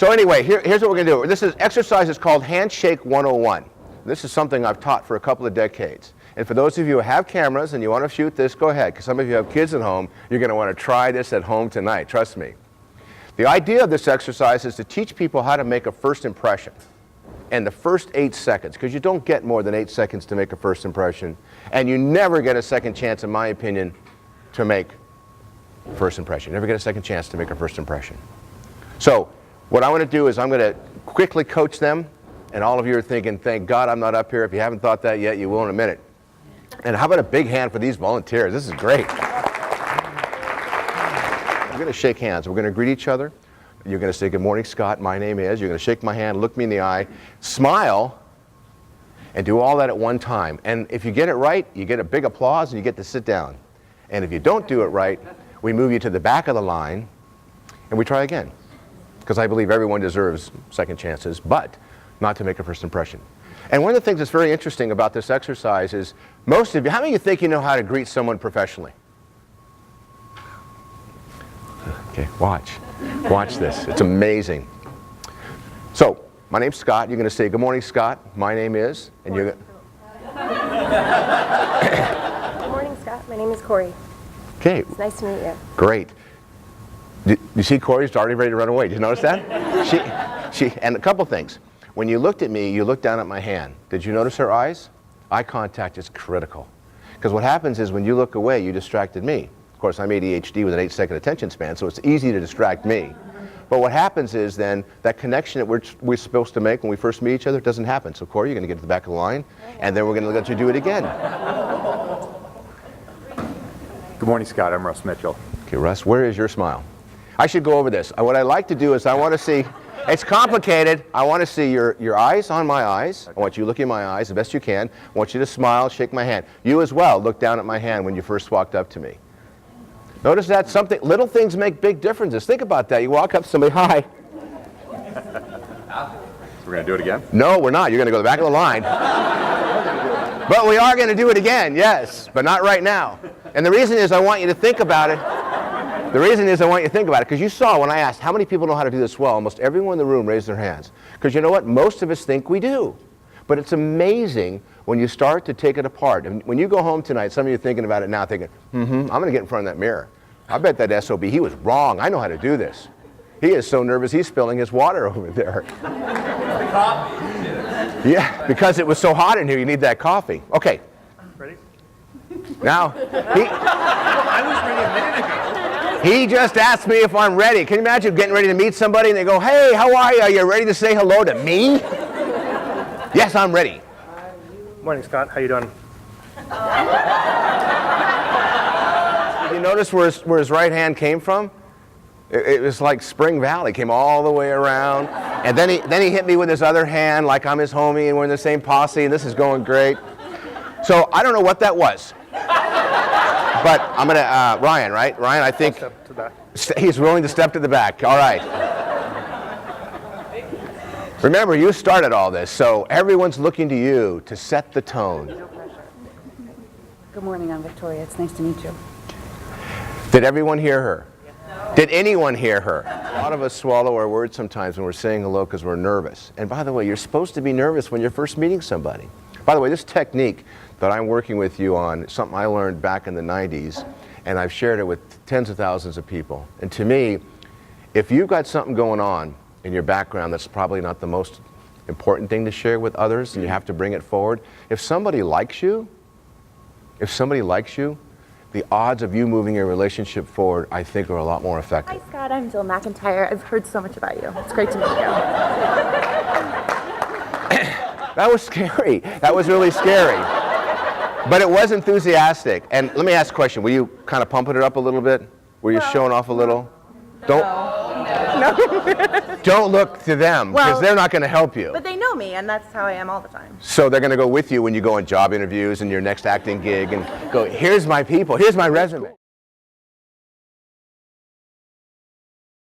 So anyway, here's what we're going to do. This exercise is called Handshake 101. This is something I've taught for a couple of decades. And for those of you who have cameras and you want to shoot this, go ahead. Because some of you have kids at home, you're going to want to try this at home tonight. Trust me. The idea of this exercise is to teach people how to make a first impression. And the first 8 seconds, because you don't get more than 8 seconds to make a first impression. And you never get a second chance, in my opinion, to make a first impression. You never get a second chance to make a first impression. So what I want to do is I'm going to quickly coach them. And all of you are thinking, thank God I'm not up here. If you haven't thought that yet, you will in a minute. And how about a big hand for these volunteers? This is great. We're going to shake hands. We're going to greet each other. You're going to say, good morning, Scott. My name is. You're going to shake my hand, look me in the eye, smile, and do all that at one time. And if you get it right, you get a big applause and you get to sit down. And if you don't do it right, we move you to the back of the line and we try again. Because I believe everyone deserves second chances, but not to make a first impression. And one of the things that's very interesting about this exercise is most of you, how many of you think you know how to greet someone professionally? Okay, watch. Watch this. It's amazing. So, my name's Scott. You're going to say, good morning, Scott. My name is. And you're Good morning, Scott. My name is Corey. Okay. It's nice to meet you. Great. You see Corey's already ready to run away. Did you notice that? And a couple things. When you looked at me, you looked down at my hand. Did you notice her eyes? Eye contact is critical. Because what happens is when you look away, you distracted me. Of course, I'm ADHD with an 8-second attention span, so it's easy to distract me. But what happens is then that connection that we're supposed to make when we first meet each other doesn't happen. So Corey, you're going to get to the back of the line, and then we're going to let you do it again. Good morning, Scott. I'm Russ Mitchell. Okay, Russ, where is your smile? I should go over this. What I like to do is I want to see, it's complicated. I want to see your eyes on my eyes. I want you to look in my eyes the best you can. I want you to smile, shake my hand. You as well, look down at my hand when you first walked up to me. Notice that little things make big differences. Think about that. You walk up to somebody, hi. So we're going to do it again? No, we're not. You're going to go to the back of the line. But we are going to do it again, yes, but not right now. And the reason is I want you to think about it. The reason is I want you to think about it, because you saw when I asked how many people know how to do this well, almost everyone in the room raised their hands. Because you know what? Most of us think we do. But it's amazing when you start to take it apart. And when you go home tonight, some of you are thinking about it now, thinking, I'm going to get in front of that mirror. I bet that SOB, he was wrong. I know how to do this. He is so nervous, he's spilling his water over there. The coffee. Yeah, because it was so hot in here, you need that coffee. Okay. Ready? Now, I was ready a minute ago. he just asked me if I'm ready. Can you imagine getting ready to meet somebody and they go, hey, how are you? Are you ready to say hello to me? Yes, I'm ready. Morning, Scott. How you doing? Did you notice where his right hand came from? It was like Spring Valley, came all the way around. And then he hit me with his other hand like I'm his homie and we're in the same posse and this is going great. So I don't know what that was. But I'm going to, Ryan, right? Ryan, I think Step to the back. He's willing to step to the back. All right. Remember, you started all this, so everyone's looking to you to set the tone. Good morning, I'm Victoria. It's nice to meet you. Did everyone hear her? No. Did anyone hear her? A lot of us swallow our words sometimes when we're saying hello because we're nervous. And by the way, you're supposed to be nervous when you're first meeting somebody. By the way, this technique that I'm working with you on is something I learned back in the 90s, and I've shared it with tens of thousands of people. And to me, if you've got something going on in your background that's probably not the most important thing to share with others, and you have to bring it forward, if somebody likes you, the odds of you moving your relationship forward, I think, are a lot more effective. Hi, Scott. I'm Jill McIntyre. I've heard so much about you. It's great to meet you. That was scary. That was really scary. But it was enthusiastic. And let me ask a question. Were you kind of pumping it up a little bit? Were you showing off a little? Don't look to them, because they're not going to help you. But they know me, and that's how I am all the time. So they're going to go with you when you go on job interviews and your next acting gig and go, here's my people, here's my resume.